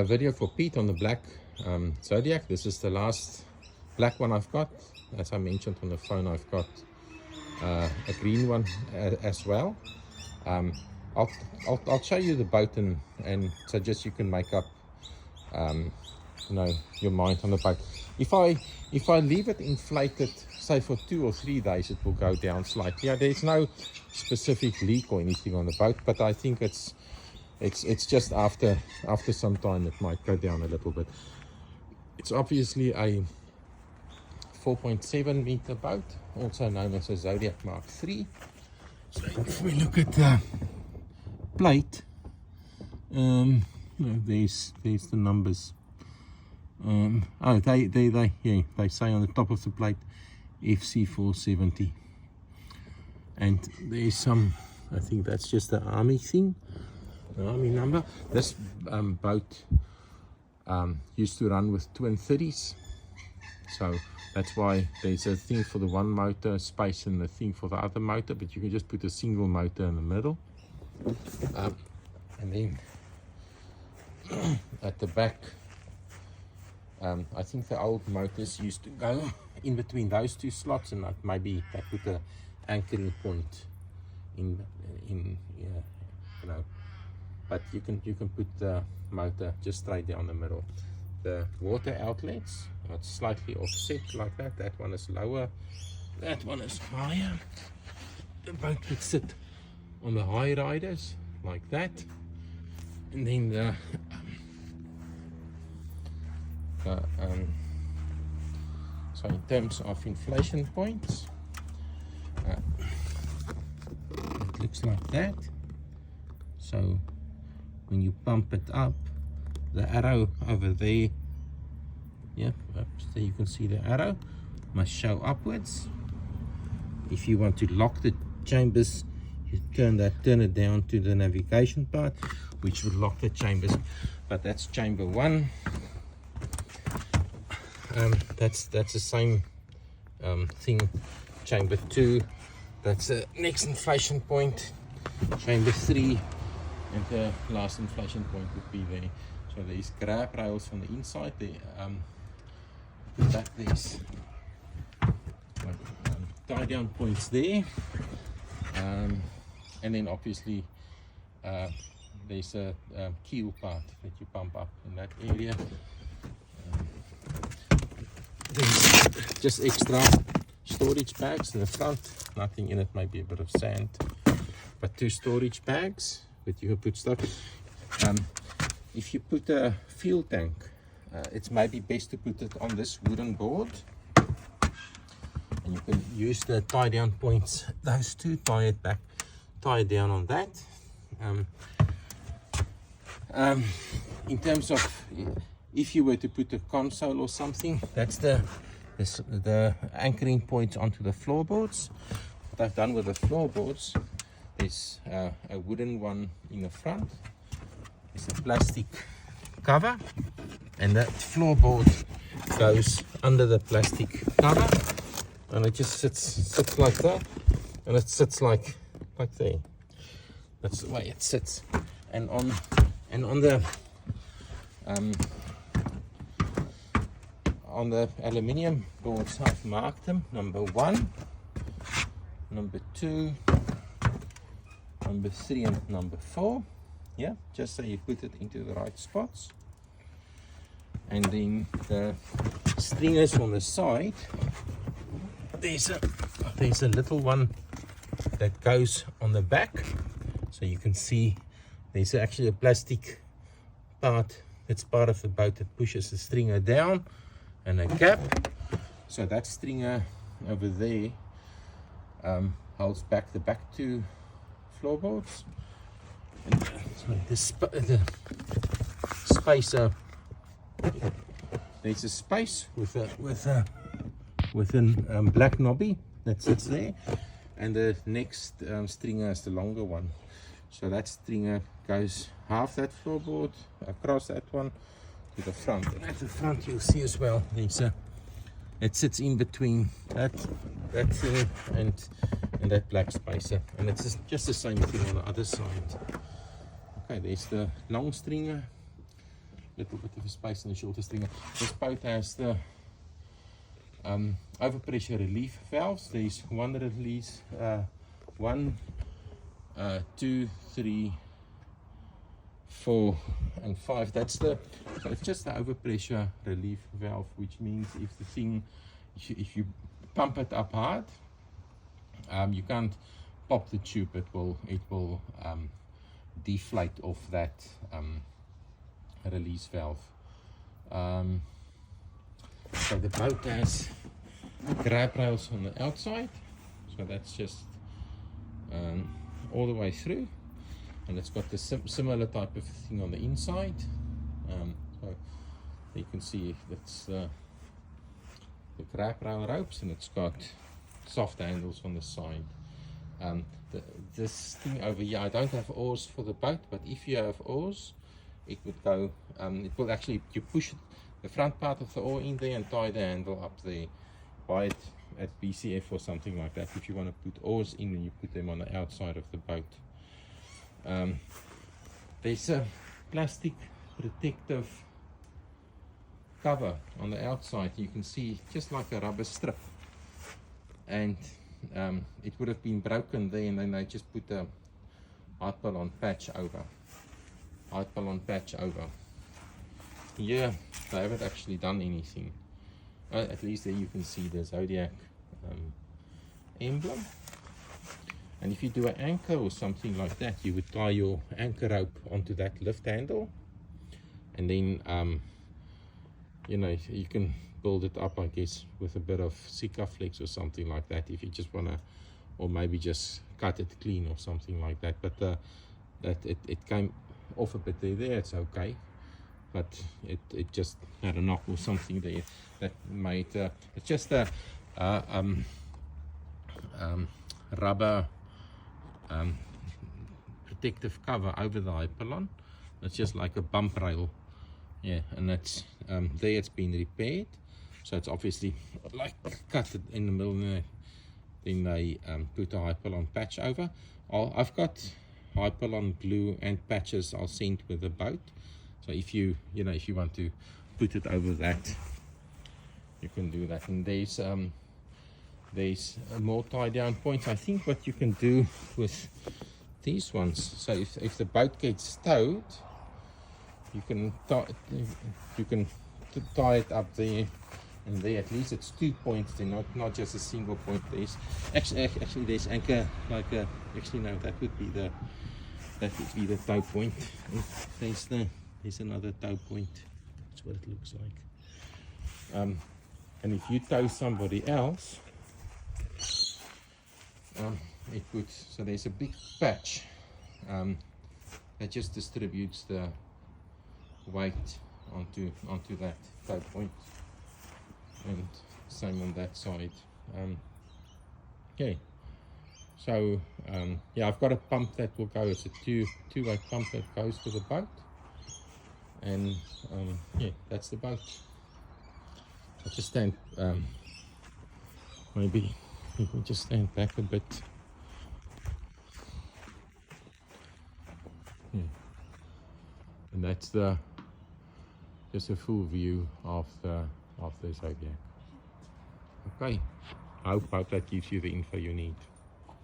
Video for Pete on the black Zodiac. This is the last black one I've got. As I mentioned on the phone, I've got a green one as well. I'll show you the boat and so just you can make up your mind on the boat. If I leave it inflated, say for 2 or 3 days, it will go down slightly. Yeah, there's no specific leak or anything on the boat, but I think it's just after some time it might go down a little bit. It's obviously a 4.7 meter boat, also known as a Zodiac Mark III. So if we look at the plate, there's the numbers. They say on the top of the plate FC470, and there's some, I think that's just the army thing, the army number. This boat used to run with twin 30s, so that's why there's a thing for the one motor space and the thing for the other motor, but you can just put a single motor in the middle. And then at the back, I think the old motors used to go in between those 2 slots, and maybe they put an anchoring point in but you can put the motor just straight down the middle. The water outlets are slightly offset like that. That one is lower, that one is higher. The boat would sit on the high riders like that, and then the so in terms of inflation points, it looks like that. So when you pump it up, the arrow over there, there you can see the arrow must show upwards. If you want to lock the chambers, you turn it down to the navigation part, which would lock the chambers. But that's chamber 1. That's the same thing. Chamber 2, that's the next inflation point. Chamber 3, and the last inflation point would be there. So there's grab rails on the inside there. There's tie down points there, and then obviously there's a keel part that you pump up in that area. There's just extra storage bags in the front, nothing in it, maybe a bit of sand, but 2 storage bags that you can put stuff. If you put a fuel tank, it's maybe best to put it on this wooden board, and you can use the tie down points, those 2, tie it back, tie it down on that. In terms of if you were to put a console or something, that's the anchoring point onto the floorboards. What I've done with the floorboards is a wooden one in the front. It's a plastic cover, and that floorboard goes under the plastic cover, and it just sits like that, and it sits like there. That's the way it sits. And on the aluminium boards, I've marked them: number 1, number 2, number 3, and number 4. Yeah, just so you put it into the right spots. And then the stringers on the side, there's a little one that goes on the back, so you can see there's actually a plastic part that's part of the boat that pushes the stringer down, and a cap. So that stringer over there holds back the back 2 floorboards. And the spacer, there's a space with a black knobby that sits there, and the next stringer is the longer one. So that stringer goes half that floorboard across that one to the front. And at the front you'll see as well, it sits in between that thing and that black spacer, and it's just the same thing on the other side. Okay, there's the long stringer little bit of a space on the shorter stringer. This boat has the overpressure relief valves. There's one release, 1, 2, 3, 4 and 5. That's the, so it's just the overpressure relief valve, which means if the thing, if you pump it up hard, you can't pop the tube. It will deflate off that release valve. So the boat has grab rails on the outside, so that's just all the way through, and it's got the similar type of thing on the inside. So you can see that's the grab rail ropes, and it's got soft handles on the side. This thing over here, I don't have oars for the boat, but if you have oars, it would go, it will actually, you push the front part of the oar in there and tie the handle up there. Buy it at BCF or something like that if you want to put oars in, and you put them on the outside of the boat. There's a plastic protective cover on the outside. You can see just like a rubber strip, and it would have been broken there, and then they just put a hard pull-on patch over. Here they haven't actually done anything. At least there you can see the Zodiac emblem. And if you do an anchor or something like that, you would tie your anchor rope onto that lift handle, and then you know, you can build it up, I guess, with a bit of Sikaflex or something like that if you just want to, or maybe just cut it clean or something like that. But that it came off a bit there, it's okay, but it just had a knock or something there that made it's just a rubber protective cover over the hypalon. It's just like a bump rail, yeah, and that's there it's been repaired, so it's obviously like cut it in the middle, and then they put a hypalon patch over. I've got hypalon glue and patches I'll send with the boat, so if you want to put it over that, you can do that. And there's more tie down points. I think what you can do with these ones, so if the boat gets towed, you can tie it up there and there. At least it's 2 points there, not just a single point. There's actually there's anchor, like actually no, that would be the tow point. There's another tow point. That's what it looks like. And if you tow somebody else, it would, so there's a big patch that just distributes the weight onto that tow point, and same on that side. Okay, so yeah, I've got a pump that will go, it's a two-way pump that goes to the boat, and yeah, that's the boat. I'll just stand, maybe you can just stand back a bit. Yeah. And that's just a full view of the Zodiac. Okay, I hope that gives you the info you need.